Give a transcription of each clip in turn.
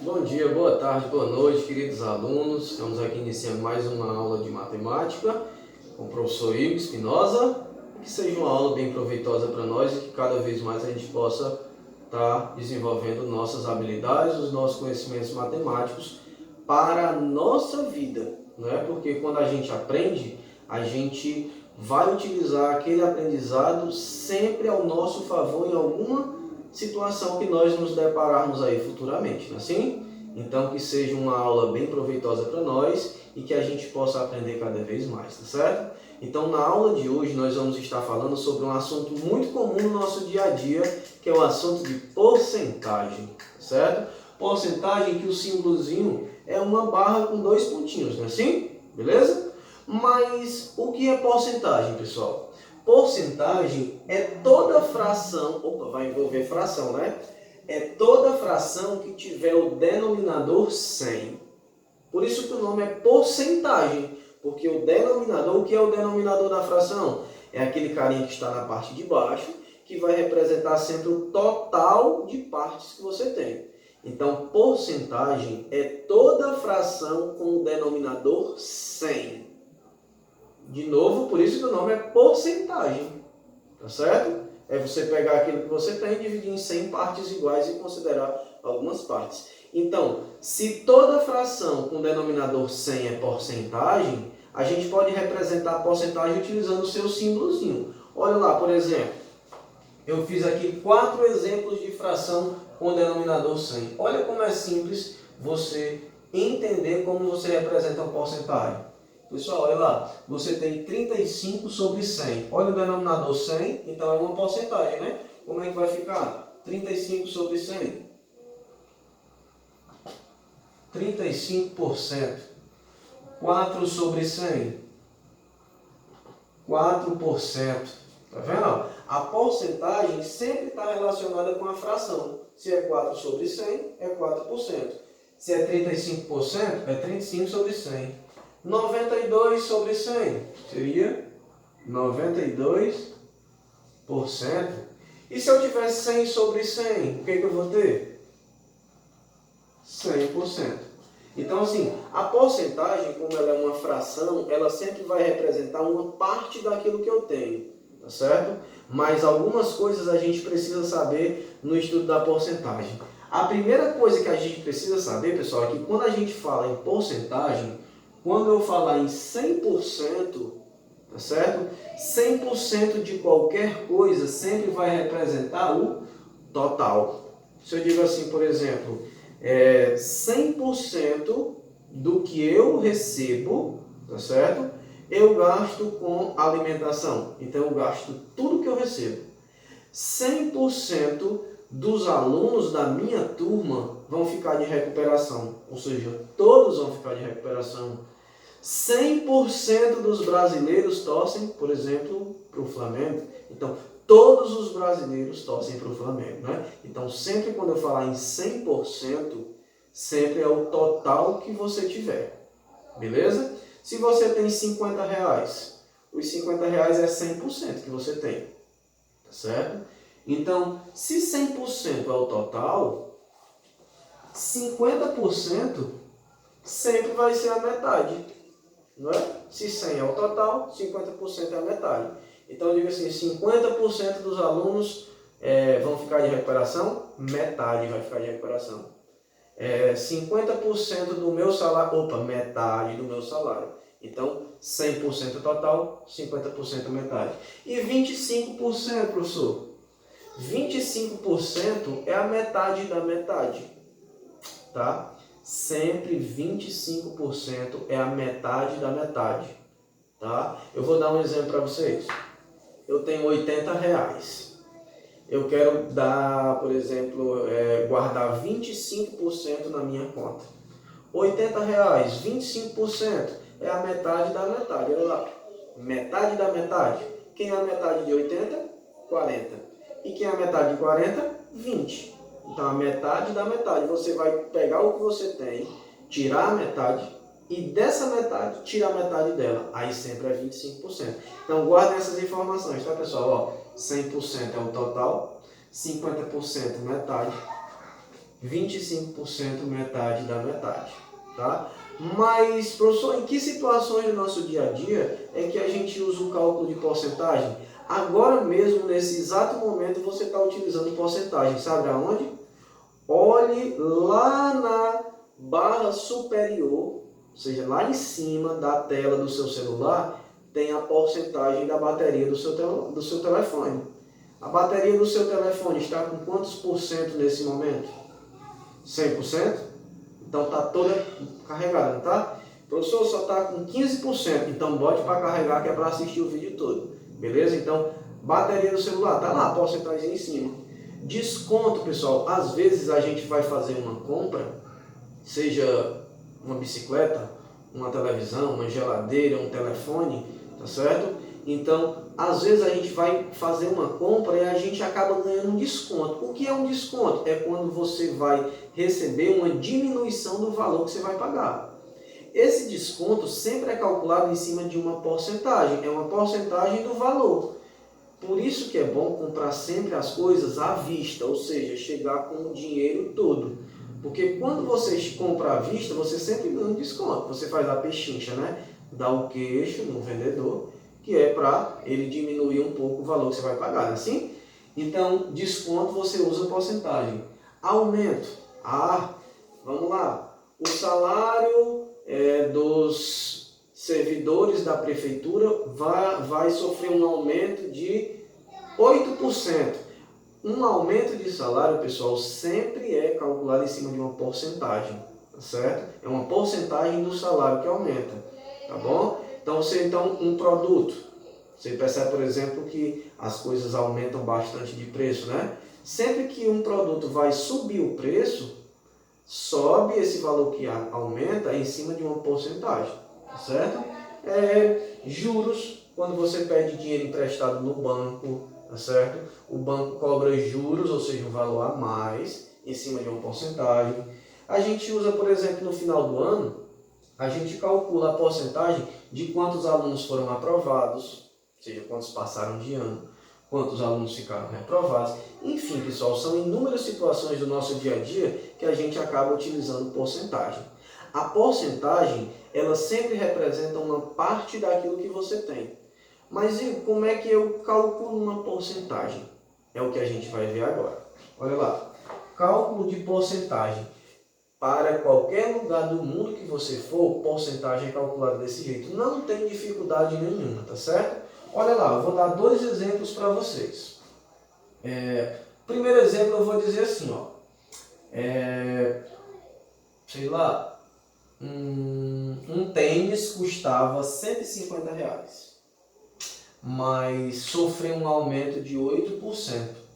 Bom dia, boa tarde, boa noite, queridos alunos. Estamos aqui iniciando mais uma aula de matemática com o professor Igor Espinosa. Que seja uma aula bem proveitosa para nós e que cada vez mais a gente possa estar desenvolvendo nossas habilidades, os nossos conhecimentos matemáticos para a nossa vida, né? Porque quando a gente aprende, a gente vai utilizar aquele aprendizado sempre ao nosso favor em alguma situação que nós nos depararmos aí futuramente, não é assim? Então que seja uma aula bem proveitosa para nós e que a gente possa aprender cada vez mais, tá certo? Então na aula de hoje nós vamos estar falando sobre um assunto muito comum no nosso dia a dia, que é o assunto de porcentagem, certo? Porcentagem que o símbolozinho é uma barra com dois pontinhos, não é assim? Beleza? Mas o que é porcentagem, pessoal? Porcentagem é toda fração, vai envolver fração, né? É toda fração que tiver o denominador 100. Por isso que o nome é porcentagem, porque o denominador, o que é o denominador da fração? É aquele carinha que está na parte de baixo, que vai representar sempre o total de partes que você tem. Então, porcentagem é toda fração com o denominador 100. De novo, por isso que o nome é porcentagem, tá certo? É você pegar aquilo que você tem e dividir em 100 partes iguais e considerar algumas partes. Então, se toda fração com denominador 100 é porcentagem, a gente pode representar a porcentagem utilizando o seu símbolozinho. Olha lá, por exemplo, eu fiz aqui 4 exemplos de fração com denominador 100. Olha como é simples você entender como você representa uma porcentagem. Pessoal, olha lá, você tem 35 sobre 100. Olha o denominador 100, então é uma porcentagem, né? Como é que vai ficar? 35 sobre 100. 35%. 4 sobre 100. 4%. Tá vendo? A porcentagem sempre está relacionada com a fração. Se é 4 sobre 100, é 4%. Se é 35%, é 35 sobre 100. 92 sobre 100 seria 92%. E se eu tiver 100 sobre 100, o que eu vou ter? 100%. Então, assim, a porcentagem, como ela é uma fração, ela sempre vai representar uma parte daquilo que eu tenho, tá certo? Mas algumas coisas a gente precisa saber no estudo da porcentagem. A primeira coisa que a gente precisa saber, pessoal, é que quando a gente fala em porcentagem, quando eu falar em 100%, tá certo? 100% de qualquer coisa sempre vai representar o total. Se eu digo assim, por exemplo, 100% do que eu recebo, tá certo? Eu gasto com alimentação. Então eu gasto tudo que eu recebo. 100% dos alunos da minha turma vão ficar de recuperação, ou seja, todos vão ficar de recuperação. 100% dos brasileiros torcem, por exemplo, para o Flamengo. Então, todos os brasileiros torcem para o Flamengo, né? Então, sempre quando eu falar em 100%, sempre é o total que você tiver, beleza? Se você tem 50 reais, os 50 reais é 100% que você tem, tá certo? Então, se 100% é o total, 50% sempre vai ser a metade, não é? Se 100 é o total, 50% é a metade. Então, eu digo assim, 50% dos alunos vão ficar de recuperação, metade vai ficar de recuperação. 50% do meu salário, metade do meu salário. Então, 100% total, 50% metade. E 25%, professor? 25% é a metade da metade, tá? Sempre 25% é a metade da metade, tá? Eu vou dar um exemplo para vocês. Eu tenho 80 reais. Eu quero dar, por exemplo, guardar 25% na minha conta. 80 reais, 25% é a metade da metade. Olha lá, metade da metade. Quem é a metade de 80? 40. E quem é a metade de 40? 20. Então, a metade da metade. Você vai pegar o que você tem, tirar a metade, e dessa metade, tirar a metade dela. Aí sempre é 25%. Então, guardem essas informações, tá, pessoal? 100% é o total, 50% metade, 25% metade da metade, tá? Mas, professor, em que situações do nosso dia a dia é que a gente usa o cálculo de porcentagem? Agora mesmo, nesse exato momento, você está utilizando porcentagem, sabe aonde? Olhe lá na barra superior, ou seja, lá em cima da tela do seu celular, tem a porcentagem da bateria do seu telefone. A bateria do seu telefone está com quantos por cento nesse momento? 100%? Então está toda carregada, não tá? O professor só está com 15%, então bote para carregar que é para assistir o vídeo todo. Beleza? Então, bateria do celular, tá lá a porcentagem em cima. Desconto, pessoal, às vezes a gente vai fazer uma compra, seja uma bicicleta, uma televisão, uma geladeira, um telefone, tá certo? Então, às vezes a gente vai fazer uma compra e a gente acaba ganhando um desconto. O que é um desconto? É quando você vai receber uma diminuição do valor que você vai pagar. Esse desconto sempre é calculado em cima de uma porcentagem, é uma porcentagem do valor. Por isso que é bom comprar sempre as coisas à vista, ou seja, chegar com o dinheiro todo. Porque quando você compra à vista, você sempre ganha um desconto. Você faz a pechincha, né? Dá o queixo no vendedor, que é para ele diminuir um pouco o valor que você vai pagar, não é assim? Então, desconto você usa porcentagem. Aumento. Vamos lá. O salário dos servidores da prefeitura vai sofrer um aumento de 8%. Um aumento de salário, pessoal, sempre é calculado em cima de uma porcentagem, tá certo? É uma porcentagem do salário que aumenta, tá bom? Então, um produto, você percebe, por exemplo, que as coisas aumentam bastante de preço, né? Sempre que um produto vai subir o preço, sobe esse valor que aumenta em cima de uma porcentagem, tá certo? Juros, quando você pede dinheiro emprestado no banco, tá certo? O banco cobra juros, ou seja, um valor a mais em cima de uma porcentagem. A gente usa, por exemplo, no final do ano, a gente calcula a porcentagem de quantos alunos foram aprovados, ou seja, quantos passaram de ano, quantos alunos ficaram reprovados. Enfim, pessoal, são inúmeras situações do nosso dia a dia que a gente acaba utilizando porcentagem. A porcentagem, ela sempre representa uma parte daquilo que você tem. Mas e como é que eu calculo uma porcentagem? É o que a gente vai ver agora. Olha lá, cálculo de porcentagem. Para qualquer lugar do mundo que você for, porcentagem é calculada desse jeito. Não tem dificuldade nenhuma, tá certo? Olha lá, eu vou dar dois exemplos para vocês. Primeiro exemplo eu vou dizer assim, ó. Sei lá, um tênis custava R$150, mas sofreu um aumento de 8%.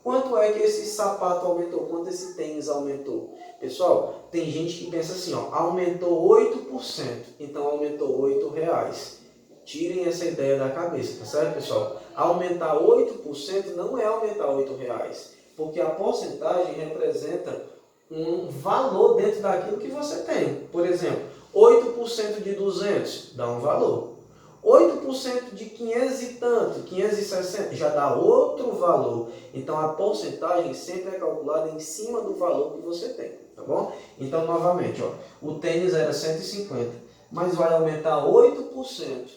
Quanto é que esse sapato aumentou? Quanto esse tênis aumentou? Pessoal, tem gente que pensa assim, ó, aumentou 8%, então aumentou R$8. Tirem essa ideia da cabeça, tá certo, pessoal? Aumentar 8% não é aumentar R$8, porque a porcentagem representa um valor dentro daquilo que você tem. Por exemplo, 8% de 200 dá um valor. 8% de 500 e tanto, 560, já dá outro valor. Então a porcentagem sempre é calculada em cima do valor que você tem, tá bom? Então novamente, ó, o tênis era 150, mas vai aumentar 8%.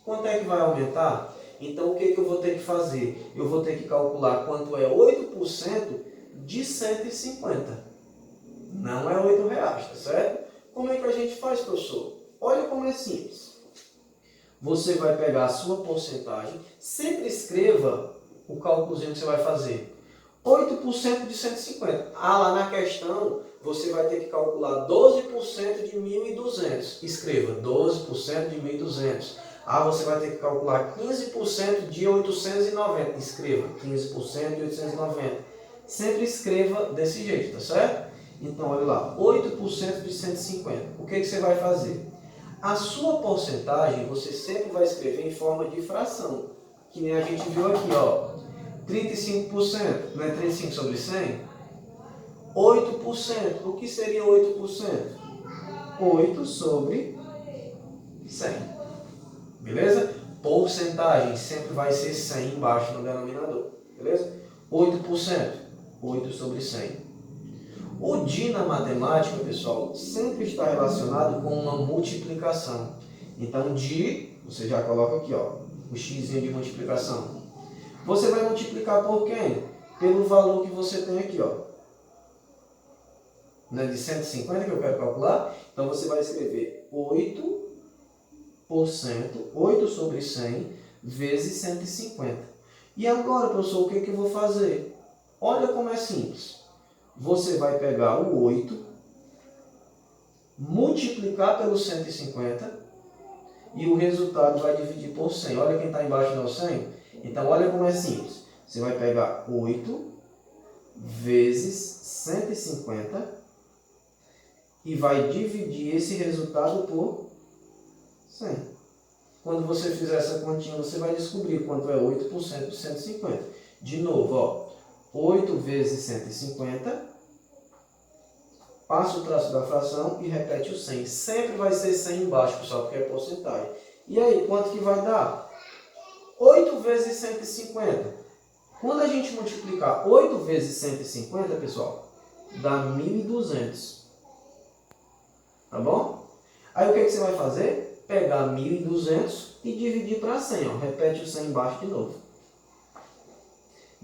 Quanto é que vai aumentar? Então o que eu vou ter que fazer? Eu vou ter que calcular quanto é 8% de 150. Não é R$8, tá certo? Como é que a gente faz, professor? Olha como é simples. Você vai pegar a sua porcentagem, sempre escreva o cálculozinho que você vai fazer. 8% de 150. Lá na questão, você vai ter que calcular 12% de 1.200. Escreva 12% de 1.200. Você vai ter que calcular 15% de 890. Escreva 15% de 890. Sempre escreva desse jeito, tá certo? Então, olha lá, 8% de 150. O que você vai fazer? A sua porcentagem você sempre vai escrever em forma de fração, que nem a gente viu aqui, ó. 35%, não é 35 sobre 100? 8%, o que seria 8%? 8 sobre 100, beleza? Porcentagem sempre vai ser 100 embaixo no denominador, beleza? 8%, 8 sobre 100. O DI na matemática, pessoal, sempre está relacionado com uma multiplicação. Então, DI, você já coloca aqui, ó, o x de multiplicação. Você vai multiplicar por quem? Pelo valor que você tem aqui, ó. Não é de 150 que eu quero calcular? Então, você vai escrever 8%, 8 sobre 100, vezes 150. E agora, professor, o que eu vou fazer? Olha como é simples. Você vai pegar o 8, multiplicar pelo 150 e o resultado vai dividir por 100. Olha quem está embaixo do 100. Então, olha como é simples. Você vai pegar 8 vezes 150 e vai dividir esse resultado por 100. Quando você fizer essa continha, você vai descobrir quanto é 8% de 150. De novo, ó, 8 vezes 150, passa o traço da fração e repete o 100. Sempre vai ser 100 embaixo, pessoal, porque é porcentagem. E aí, quanto que vai dar? 8 vezes 150. Quando a gente multiplicar 8 vezes 150, pessoal, dá 1.200. Tá bom? Aí o que você vai fazer? Pegar 1.200 e dividir para 100. Ó. Repete o 100 embaixo de novo.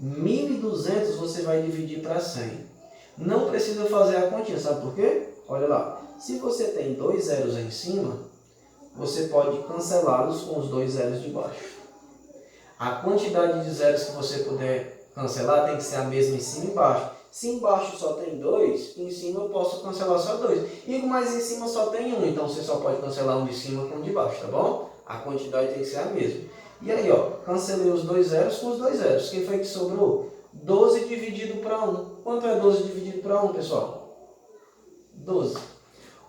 1.200 você vai dividir para 100. Não precisa fazer a continha, sabe por quê? Olha lá. Se você tem 2 zeros em cima, você pode cancelá-los com os 2 zeros de baixo. A quantidade de zeros que você puder cancelar tem que ser a mesma em cima e embaixo. Se embaixo só tem 2, em cima eu posso cancelar só 2. E mais em cima só tem 1, então você só pode cancelar um de cima com um de baixo, tá bom? A quantidade tem que ser a mesma. E aí, ó, cancelei os 2 zeros com os 2 zeros. Quem foi que sobrou? 12 dividido para 1. Quanto é 12 dividido para 1, pessoal? 12.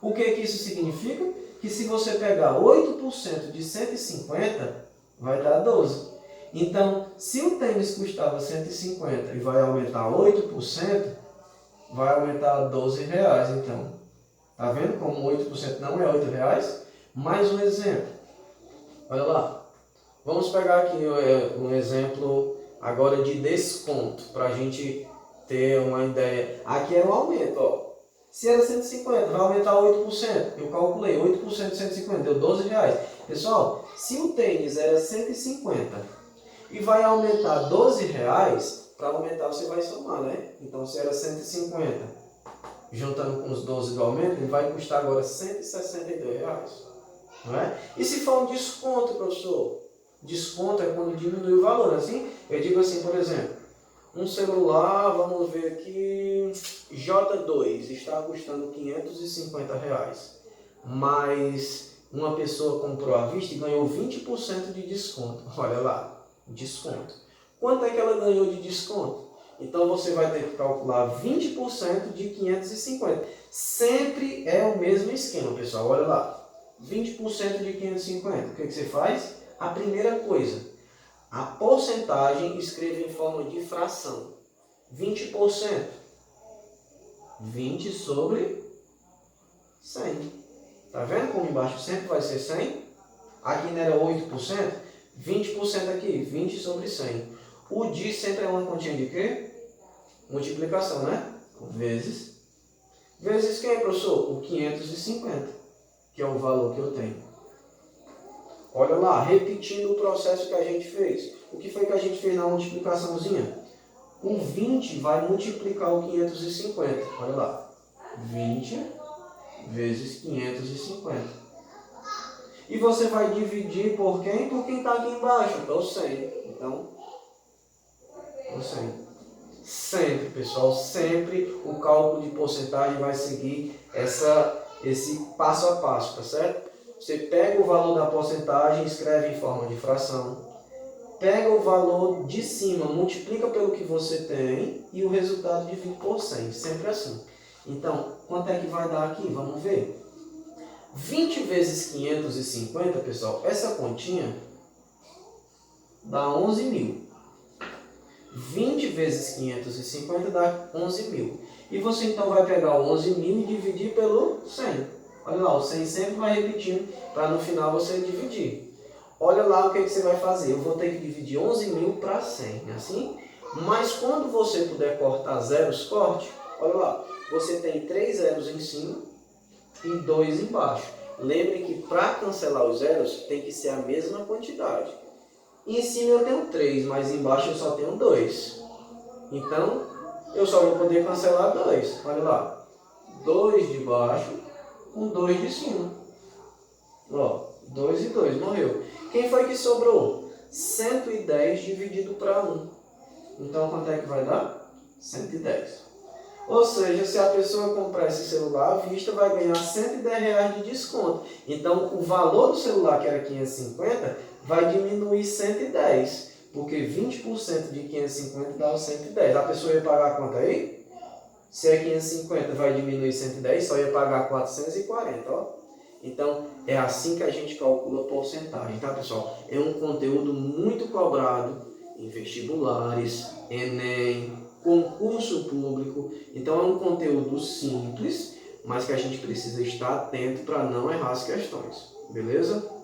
O que isso significa? Que se você pegar 8% de 150, vai dar 12. Então, se o tênis custava 150 e vai aumentar 8%, vai aumentar R$12. Então, tá vendo como 8% não é R$8? Mais um exemplo. Olha lá. Vamos pegar aqui um exemplo agora de desconto, para a gente ter uma ideia. Aqui é um aumento, ó. Se era 150, vai aumentar 8%. Eu calculei 8% de 150, deu R$12. Pessoal, se o tênis era 150 e vai aumentar R$12, para aumentar você vai somar, né? Então, se era 150, juntando com os 12 do aumento, ele vai custar agora R$162. Não é? E se for um desconto, professor? Desconto é quando diminui o valor, assim? Eu digo assim, por exemplo, um celular, vamos ver aqui, J2, está custando R$550. Mas uma pessoa comprou à vista e ganhou 20% de desconto. Olha lá. Desconto. Quanto é que ela ganhou de desconto? Então você vai ter que calcular 20% de 550. Sempre é o mesmo esquema, pessoal. Olha lá. 20% de 550. O que você faz? A primeira coisa, a porcentagem escreva em forma de fração. 20%. 20 sobre 100. Tá vendo como embaixo sempre vai ser 100? Aqui não era 8%? 20% aqui, 20 sobre 100. O DI sempre é uma continha de quê? Multiplicação, né? Vezes. Vezes quem, professor? O 550, que é o valor que eu tenho. Olha lá, repetindo o processo que a gente fez. O que foi que a gente fez na multiplicaçãozinha? O 20 vai multiplicar o 550. Olha lá. 20 vezes 550. E você vai dividir por quem? Por quem está aqui embaixo, pelo 100. Então, pelo 100. Sempre, pessoal, sempre o cálculo de porcentagem vai seguir esse passo a passo, tá certo? Você pega o valor da porcentagem, escreve em forma de fração. Pega o valor de cima, multiplica pelo que você tem e o resultado divide por 100. Sempre assim. Então, quanto é que vai dar aqui? Vamos ver. 20 vezes 550, pessoal, essa continha dá 11.000. 20 vezes 550 dá 11.000. E você então vai pegar o 11.000 e dividir pelo 100. Olha lá, o 100 sempre vai repetindo para no final você dividir. Olha lá o que você vai fazer. Eu vou ter que dividir 11.000 para 100, assim? Mas quando você puder cortar zeros, corte. Olha lá, você tem 3 zeros em cima e 2 embaixo. Lembre que para cancelar os zeros tem que ser a mesma quantidade. Em cima eu tenho 3, mas embaixo eu só tenho 2. Então, eu só vou poder cancelar 2. Olha lá. 2 de baixo com 2 de cima. Ó, 2 e 2, morreu. Quem foi que sobrou? 110 dividido para 1. Então, quanto é que vai dar? 110. Ou seja, se a pessoa comprar esse celular à vista, vai ganhar R$110 de desconto. Então, o valor do celular, que era 550, vai diminuir 110. Porque 20% de 550 dá os 110. A pessoa ia pagar quanto aí? Se é 550, vai diminuir 110, só ia pagar 440, ó. Então, é assim que a gente calcula a porcentagem, tá, pessoal? É um conteúdo muito cobrado em vestibulares, Enem, concurso público. Então, é um conteúdo simples, mas que a gente precisa estar atento para não errar as questões, beleza?